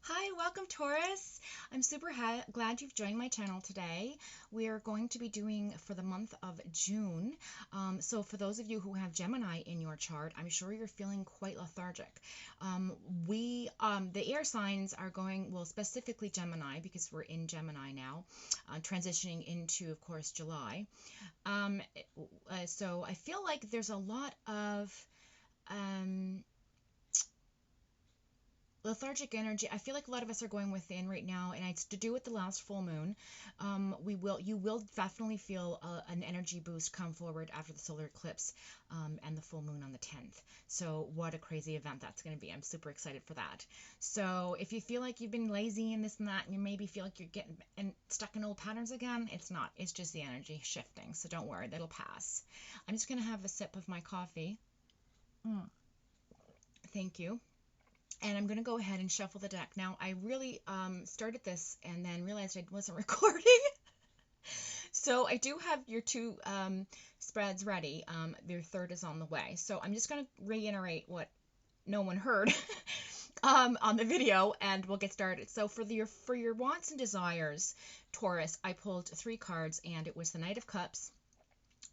Hi, welcome Taurus. I'm super glad you've joined my channel today. We are going to be doing for the month of June. So for those of you who have Gemini in your chart, I'm sure you're feeling quite lethargic. The air signs are going, well, specifically Gemini, because we're in Gemini now, transitioning into, of course, July. Um, so I feel like there's a lot of um, lethargic energy. I feel like a lot of us are going within right now, and it's to do with the last full moon. You will definitely feel an energy boost come forward after the solar eclipse and the full moon on the 10th. So what a crazy event that's going to be. I'm super excited for that. So if you feel like you've been lazy and this and that, and you maybe feel like you're getting stuck in old patterns again, it's not. It's just the energy shifting. So don't worry, that'll pass. I'm just going to have a sip of my coffee. Mm, thank you. And I'm going to go ahead and shuffle the deck. Now, I really started this and then realized I wasn't recording. So I do have your two spreads ready. Your third is on the way. So I'm just going to reiterate what no one heard on the video, and we'll get started. So for your wants and desires, Taurus, I pulled three cards, and it was the Knight of Cups,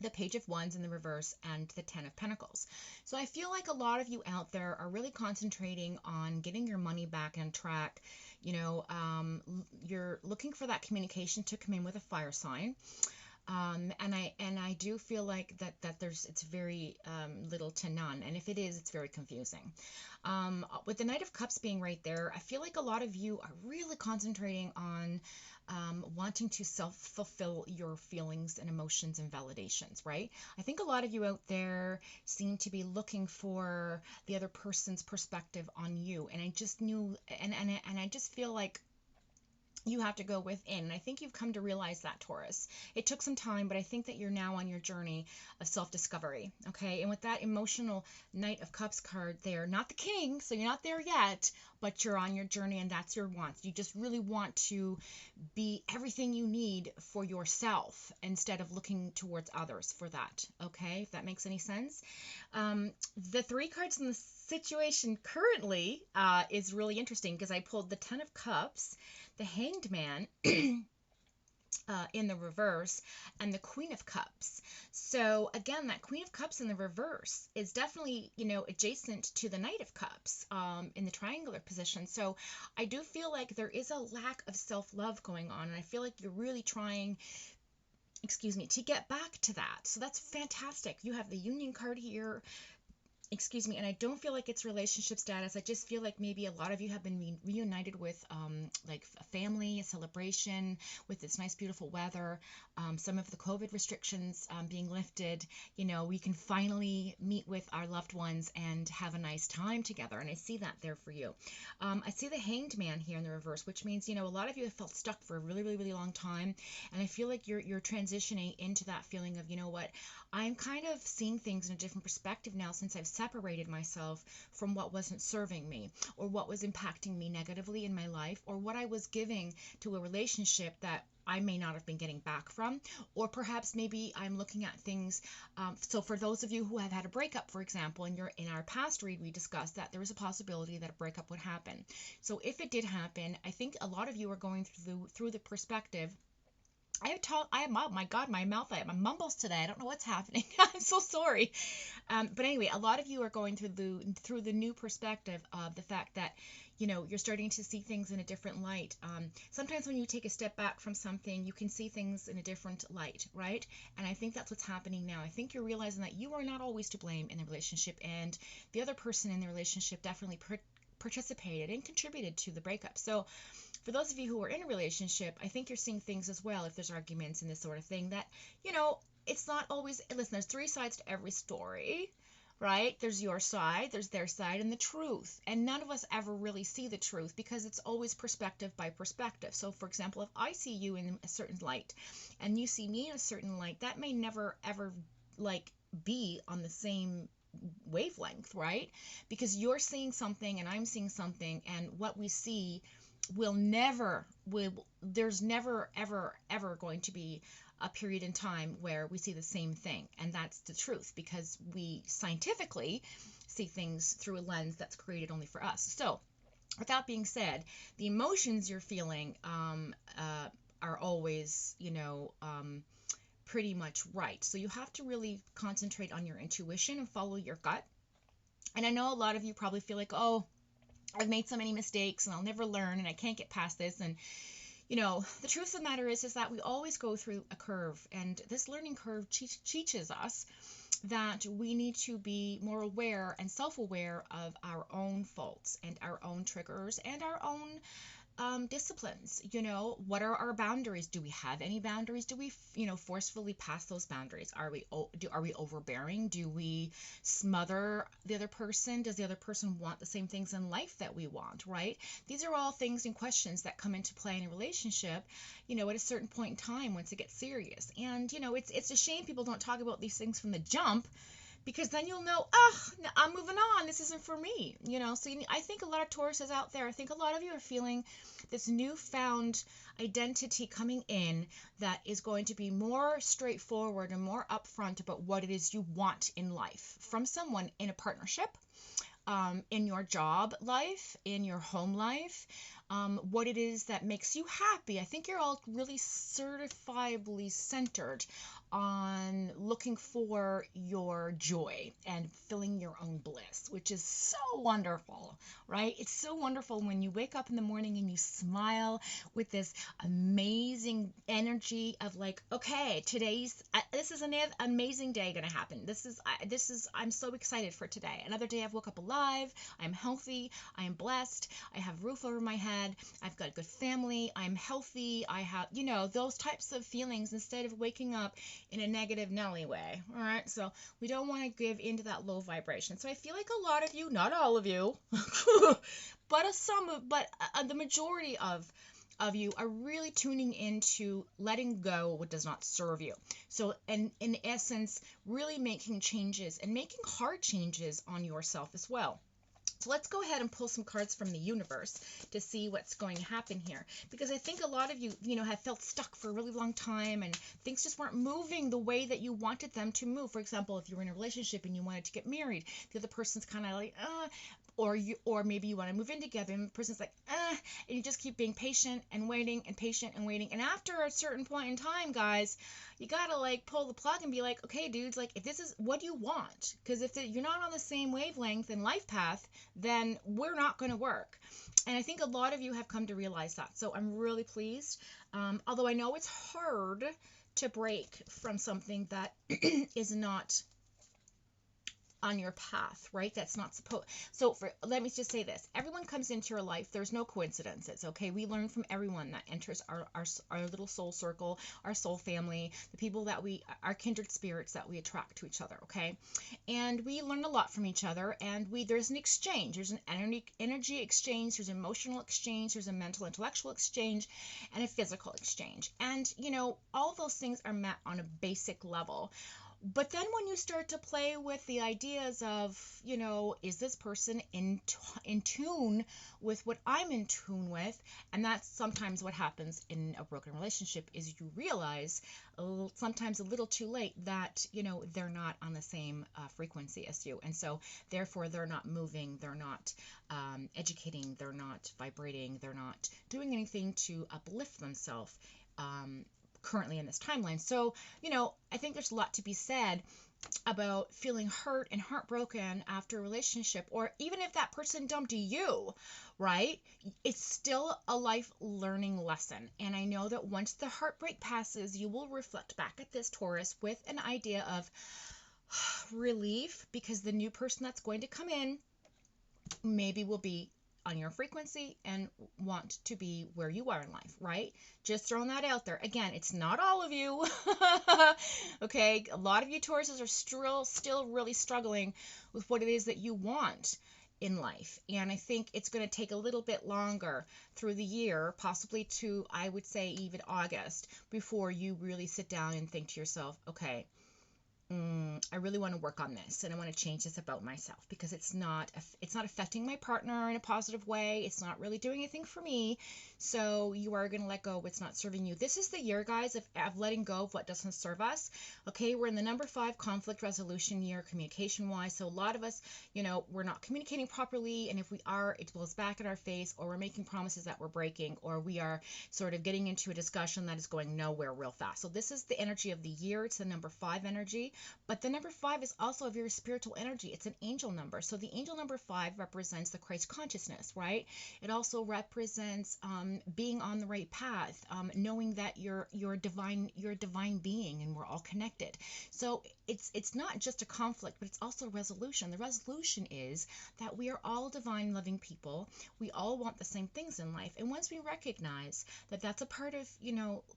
the Page of Wands in the reverse, and the Ten of Pentacles. So I feel like a lot of you out there are really concentrating on getting your money back on track. You're looking for that communication to come in with a fire sign. And I do feel like that it's very little to none, and if it is, it's very confusing. With the Knight of Cups being right there, I feel like a lot of you are really concentrating on wanting to self-fulfill your feelings and emotions and validations, right? I think a lot of you out there seem to be looking for the other person's perspective on you, and I just knew, and I just feel like you have to go within. And I think you've come to realize that, Taurus. It took some time, but I think that you're now on your journey of self-discovery. Okay. And with that emotional Knight of Cups card there, not the King, so you're not there yet, but you're on your journey, and that's your wants. You just really want to be everything you need for yourself instead of looking towards others for that. Okay. If that makes any sense. The three cards in the situation currently is really interesting because I pulled the Ten of Cups, the Hanged Man in the reverse, and the Queen of Cups. So again, that Queen of Cups in the reverse is definitely, adjacent to the Knight of Cups in the triangular position. So I do feel like there is a lack of self-love going on, and I feel like you're really trying, to get back to that. So that's fantastic. You have the Union card here, and I don't feel like it's relationship status. I just feel like maybe a lot of you have been reunited with like a family, a celebration, with this nice beautiful weather, some of the COVID restrictions being lifted. We can finally meet with our loved ones and have a nice time together, and I see that there for you. I see the Hanged Man here in the reverse, which means a lot of you have felt stuck for a really, really, really long time, and I feel like you're transitioning into that feeling of, what, I'm kind of seeing things in a different perspective now since I've separated myself from what wasn't serving me, or what was impacting me negatively in my life, or what I was giving to a relationship that I may not have been getting back from, or perhaps maybe I'm looking at things. So for those of you who have had a breakup, for example, and in our past read, we discussed that there was a possibility that a breakup would happen. So if it did happen, I think a lot of you are going through the perspective. Oh my God, my mouth, my mumbles today. I don't know what's happening. I'm so sorry. But anyway, a lot of you are going through the new perspective of the fact that, you're starting to see things in a different light. Sometimes when you take a step back from something, you can see things in a different light, right? And I think that's what's happening now. I think you're realizing that you are not always to blame in the relationship, and the other person in the relationship definitely participated and contributed to the breakup. So for those of you who are in a relationship, I think you're seeing things as well, if there's arguments and this sort of thing, that, it's not always, listen, there's three sides to every story, right? There's your side, there's their side, and the truth. And none of us ever really see the truth because it's always perspective by perspective. So, for example, if I see you in a certain light and you see me in a certain light, that may never, ever, be on the same wavelength, right? Because you're seeing something and I'm seeing something, and what we see there's never ever going to be a period in time where we see the same thing, and that's the truth, because we scientifically see things through a lens that's created only for us. So With that being said, the emotions you're feeling are always, pretty much right. So you have to really concentrate on your intuition and follow your gut. And I know a lot of you probably feel like, oh, I've made so many mistakes and I'll never learn and I can't get past this. And the truth of the matter is that we always go through a curve, and this learning curve teaches us that we need to be more aware and self-aware of our own faults and our own triggers and our own disciplines. What are our boundaries? Do we have any boundaries? Do we, forcefully pass those boundaries? Are we overbearing? Do we smother the other person? Does the other person want the same things in life that we want, right? These are all things and questions that come into play in a relationship, at a certain point in time once it gets serious. And, it's a shame people don't talk about these things from the jump, because then you'll know, I'm moving on. This isn't for me, So I think a lot of Tauruses out there, I think a lot of you are feeling this newfound identity coming in that is going to be more straightforward and more upfront about what it is you want in life from someone in a partnership, in your job life, in your home life, what it is that makes you happy. I think you're all really certifiably centered on looking for your joy and filling your own bliss, which is so wonderful, right? It's so wonderful when you wake up in the morning and you smile with this amazing energy of like, okay, this is an amazing day going to happen. I'm so excited for today. Another day I've woke up alive. I'm healthy. I am blessed. I have a roof over my head. I've got a good family. I'm healthy. I have, those types of feelings instead of waking up in a negative Nelly way. All right. So we don't want to give into that low vibration. So I feel like a lot of you, not all of you, but the majority of you are really tuning into letting go what does not serve you. So in essence, really making changes and making hard changes on yourself as well. So let's go ahead and pull some cards from the universe to see what's going to happen here. Because I think a lot of you, have felt stuck for a really long time and things just weren't moving the way that you wanted them to move. For example, if you were in a relationship and you wanted to get married, the other person's kind of like, or maybe you want to move in together and the person's like, and you just keep being patient and waiting and patient and waiting. And after a certain point in time, guys, you gotta like pull the plug and be like, okay, dudes, like if this is what you want, because if you're not on the same wavelength and life path, then we're not going to work. And I think a lot of you have come to realize that. So I'm really pleased. Although I know it's hard to break from something that is not on your path, right? That's not supposed. So let me just say this. Everyone comes into your life. There's no coincidences, okay? We learn from everyone that enters our little soul circle, our soul family, the people that our kindred spirits that we attract to each other, okay? And we learn a lot from each other, and there's an exchange. There's an energy exchange. There's an emotional exchange. There's a mental, intellectual exchange, and a physical exchange. And, all those things are met on a basic level. But then when you start to play with the ideas of, is this person in tune with what I'm in tune with? And that's sometimes what happens in a broken relationship is you realize sometimes a little too late that, they're not on the same frequency as you. And so therefore they're not moving, they're not educating, they're not vibrating, they're not doing anything to uplift themselves currently in this timeline. So, I think there's a lot to be said about feeling hurt and heartbroken after a relationship, or even if that person dumped you, right? It's still a life learning lesson. And I know that once the heartbreak passes, you will reflect back at this, Taurus, with an idea of relief, because the new person that's going to come in maybe will be on your frequency and want to be where you are in life, right? Just throwing that out there. Again, it's not all of you. Okay, a lot of you Tauruses are still really struggling with what it is that you want in life. And I think it's going to take a little bit longer through the year, possibly to, I would say, even August, before you really sit down and think to yourself, okay, I really want to work on this, and I want to change this about myself, because it's not affecting my partner in a positive way. It's not really doing anything for me. So you are going to let go of what's not serving you. This is the year, guys, of letting go of what doesn't serve us. Okay, we're in the number 5 conflict resolution year, communication wise. So a lot of us, we're not communicating properly, and if we are, it blows back in our face, or we're making promises that we're breaking, or we are sort of getting into a discussion that is going nowhere real fast. So this is the energy of the year. It's the number 5 energy. But the number 5 is also a very spiritual energy. It's an angel number. So the angel number 5 represents the Christ consciousness, right? It also represents being on the right path, knowing that you're a divine being, and we're all connected. So it's not just a conflict, but it's also a resolution. The resolution is that we are all divine, loving people. We all want the same things in life. And once we recognize that that's a part of,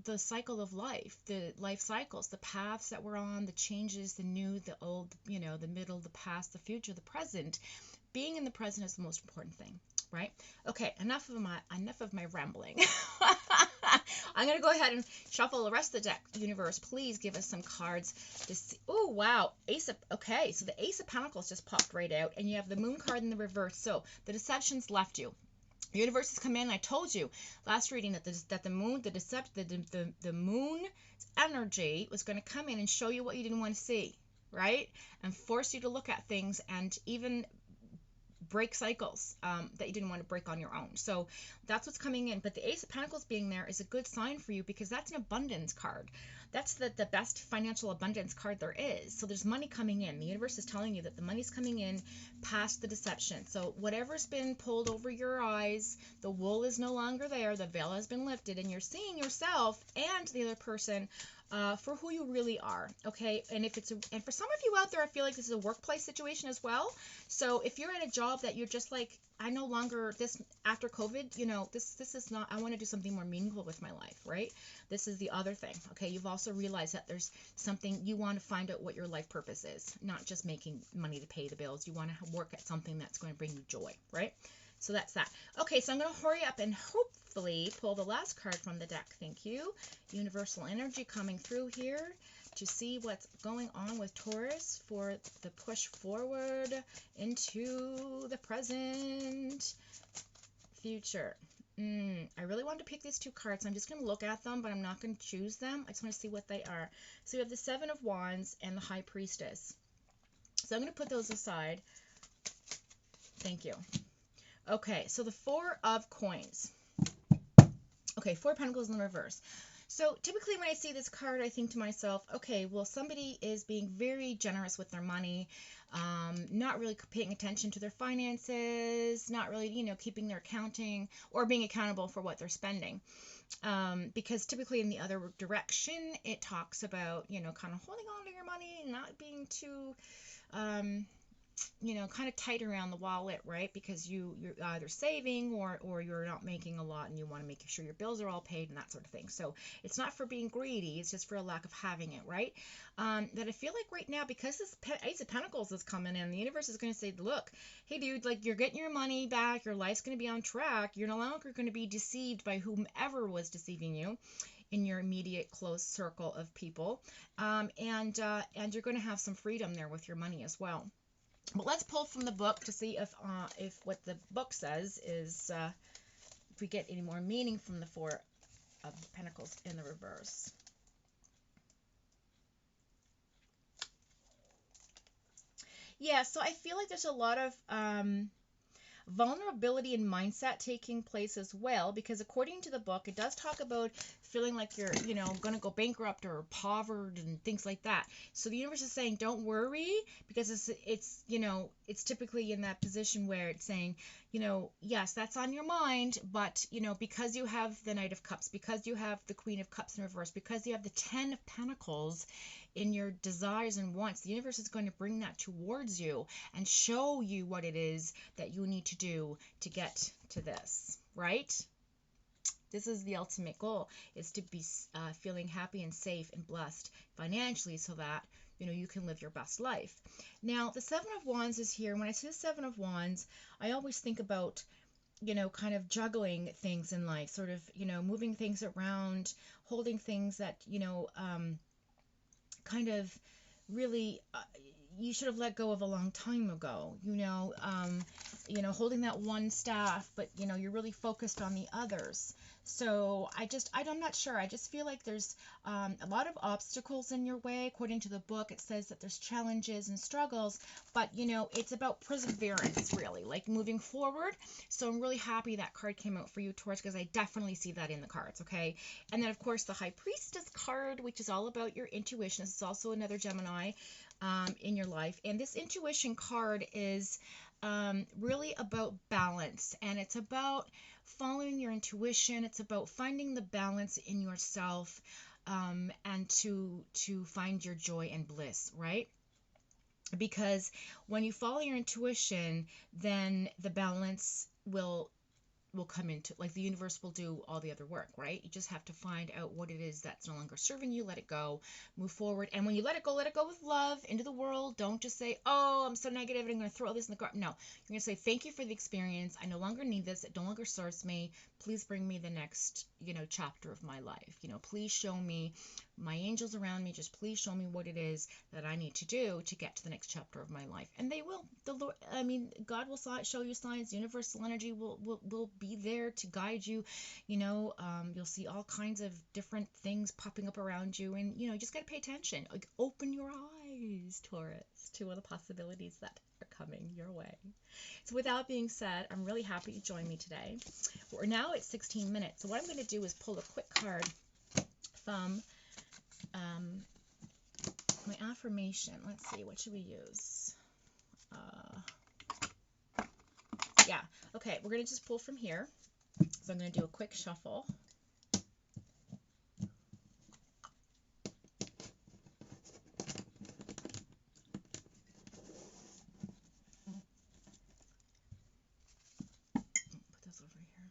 the cycle of life, the life cycles, the paths that we're on, the changes, the new, the old, the middle, the past, the future, the present. Being in the present is the most important thing, right? Okay, enough of my rambling. I'm going to go ahead and shuffle the rest of the deck. Universe, please give us some cards to see. Oh, wow. Okay, so the Ace of Pentacles just popped right out, and you have the Moon card in the reverse. So the deception's left you. The universe has come in. I told you last reading that the moon, the moon's energy was going to come in and show you what you didn't want to see, right? And force you to look at things, and even break cycles that you didn't want to break on your own. So that's what's coming in. But the Ace of Pentacles being there is a good sign for you, because that's an abundance card. That's the best financial abundance card there is. So there's money coming in. The universe is telling you that the money's coming in past the deception. So whatever's been pulled over your eyes, the wool is no longer there, the veil has been lifted, and you're seeing yourself and the other person for who you really are, okay? And and for some of you out there, I feel like this is a workplace situation as well. So if you're in a job that you're just like, I no longer, this after COVID, this is not, I want to do something more meaningful with my life, right? This is the other thing, okay? You've also realized that there's something, you want to find out what your life purpose is, not just making money to pay the bills. You want to work at something that's going to bring you joy, right? So that's that. Okay, so I'm going to hurry up and hopefully pull the last card from the deck. Thank you. Universal energy coming through here to see what's going on with Taurus for the push forward into the present future. I really wanted to pick these 2 cards. I'm just going to look at them, but I'm not going to choose them. I just want to see what they are. So we have the 7 of Wands and the High Priestess. So I'm going to put those aside. Thank you. Okay, so the 4 of Coins. Okay, 4 Pentacles in the reverse. So typically when I see this card, I think to myself, okay, well, somebody is being very generous with their money, not really paying attention to their finances, not really, keeping their accounting or being accountable for what they're spending. Because typically in the other direction, it talks about, kind of holding on to your money, not being too, kind of tight around the wallet, right? Because you're either saving or you're not making a lot, and you want to make sure your bills are all paid and that sort of thing. So it's not for being greedy, it's just for a lack of having it, right? That I feel like right now, because this Ace of Pentacles is coming in, the universe is going to say, look, hey dude, like, you're getting your money back, your life's going to be on track, you're no longer going to be deceived by whomever was deceiving you in your immediate close circle of people, and you're going to have some freedom there with your money as well. But let's pull from the book to see if what the book says is, if we get any more meaning from the 4 of Pentacles in the reverse. Yeah, so I feel like there's a lot of vulnerability and mindset taking place as well, because according to the book, it does talk about feeling like you're, going to go bankrupt or impoverished and things like that. So the universe is saying, don't worry, because it's typically in that position where it's saying, yes, that's on your mind, but, because you have the Knight of Cups, because you have the Queen of Cups in reverse, because you have the 10 of Pentacles in your desires and wants, the universe is going to bring that towards you and show you what it is that you need to do to get to this, right? This is the ultimate goal, is to be feeling happy and safe and blessed financially, so that you can live your best life. Now, the 7 of Wands is here. When I see the 7 of Wands, I always think about, kind of juggling things in life, sort of, moving things around, holding things that, kind of really you should have let go of a long time ago. Holding that one staff, but you're really focused on the others. So I'm not sure. I just feel like there's a lot of obstacles in your way. According to the book, it says that there's challenges and struggles, but it's about perseverance, really, like moving forward. So I'm really happy that card came out for you, Taurus, because I definitely see that in the cards. Okay, and then of course the High Priestess card, which is all about your intuition. This is also another Gemini in your life, and this intuition card is really about balance, and it's about following your intuition. It's about finding the balance in yourself, and to find your joy and bliss, right? Because when you follow your intuition, then the balance will come into, like, the universe will do all the other work, right? You just have to find out what it is that's no longer serving you, let it go, move forward. And when you let it go with love into the world. Don't just say, oh, I'm so negative and I'm going to throw all this in the garbage. No, you're going to say, thank you for the experience. I no longer need this. It no longer serves me. Please bring me the next, chapter of my life. Please show me my angels around me. Just please show me what it is that I need to do to get to the next chapter of my life. And they will. The Lord, God will show you signs. Universal energy will be there to guide you. You'll see all kinds of different things popping up around you, and you just got to pay attention. Like, open your eyes, Taurus, to all the possibilities that are coming your way. So with that being said, I'm really happy you joined me today. We're now at 16 minutes. So what I'm going to do is pull a quick card from my affirmation. Let's see, what should we use? Yeah, okay, we're going to just pull from here. So I'm going to do a quick shuffle. Put those over here.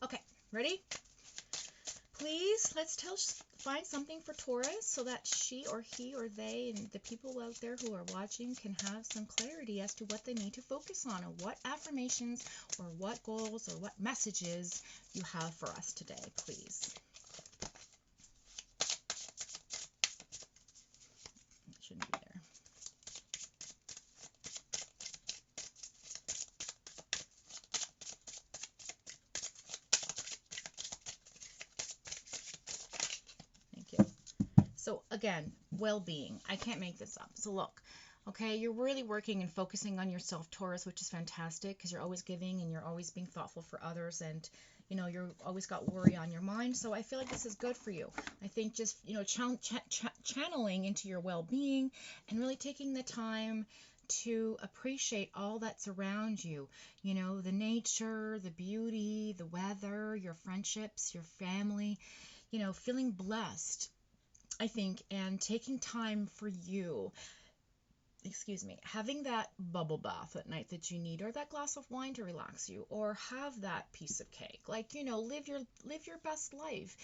Okay, ready? Please, find something for Taurus so that she or he or they and the people out there who are watching can have some clarity as to what they need to focus on, and what affirmations or what goals or what messages you have for us today, please. It shouldn't be there. So again, well-being. I can't make this up. So look, okay, you're really working and focusing on yourself, Taurus, which is fantastic because you're always giving and you're always being thoughtful for others, and you're always got worry on your mind. So I feel like this is good for you. I think just channeling into your well-being and really taking the time to appreciate all that's around you, the nature, the beauty, the weather, your friendships, your family, feeling blessed, I think, and taking time for you, having that bubble bath at night that you need, or that glass of wine to relax you, or have that piece of cake. Like, live your best life.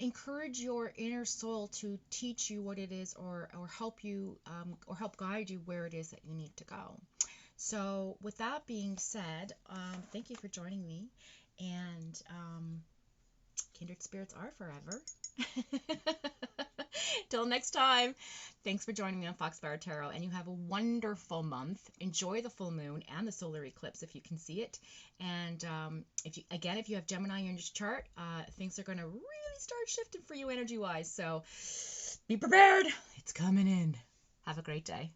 Encourage your inner soul to teach you what it is, or help you, or help guide you where it is that you need to go. So with that being said, thank you for joining me, and kindred spirits are forever. Till next time, thanks for joining me on Foxfire Tarot, and you have a wonderful month. Enjoy the full moon and the solar eclipse if you can see it. And if you have Gemini in your chart, things are going to really start shifting for you energy-wise. So be prepared. It's coming in. Have a great day.